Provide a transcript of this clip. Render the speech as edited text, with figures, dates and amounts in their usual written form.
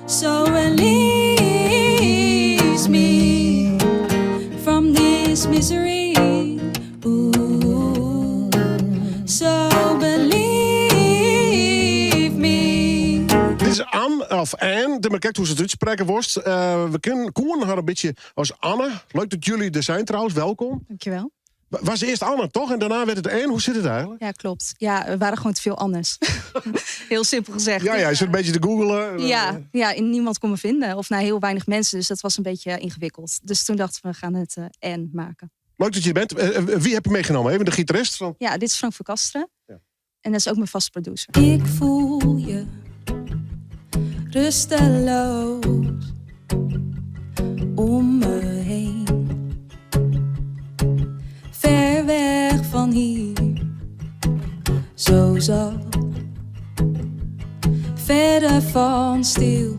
So release me from this misery. Ooh, so believe me. Dit is Anne, of Anne, de kijkt hoe ze het uitspreken worst. We koen haar een beetje als Anne. Leuk dat jullie er zijn trouwens, welkom. Dankjewel. Was eerst Anne, toch? En daarna werd het Anne. Hoe zit het eigenlijk? Ja, klopt. Ja, er waren gewoon te veel Annes. Heel simpel gezegd. Ja, je zit een beetje te googelen. Ja, niemand kon me vinden. Of heel weinig mensen. Dus dat was een beetje ingewikkeld. Dus toen dachten we gaan het N maken. Leuk dat je er bent. Wie heb je meegenomen? Even de gitarist van... Ja, dit is Frank van Kasteren. Ja. En dat is ook mijn vaste producer. Ik voel je rusteloos om me heen. Ver weg van hier, zo zacht. Verder van stil,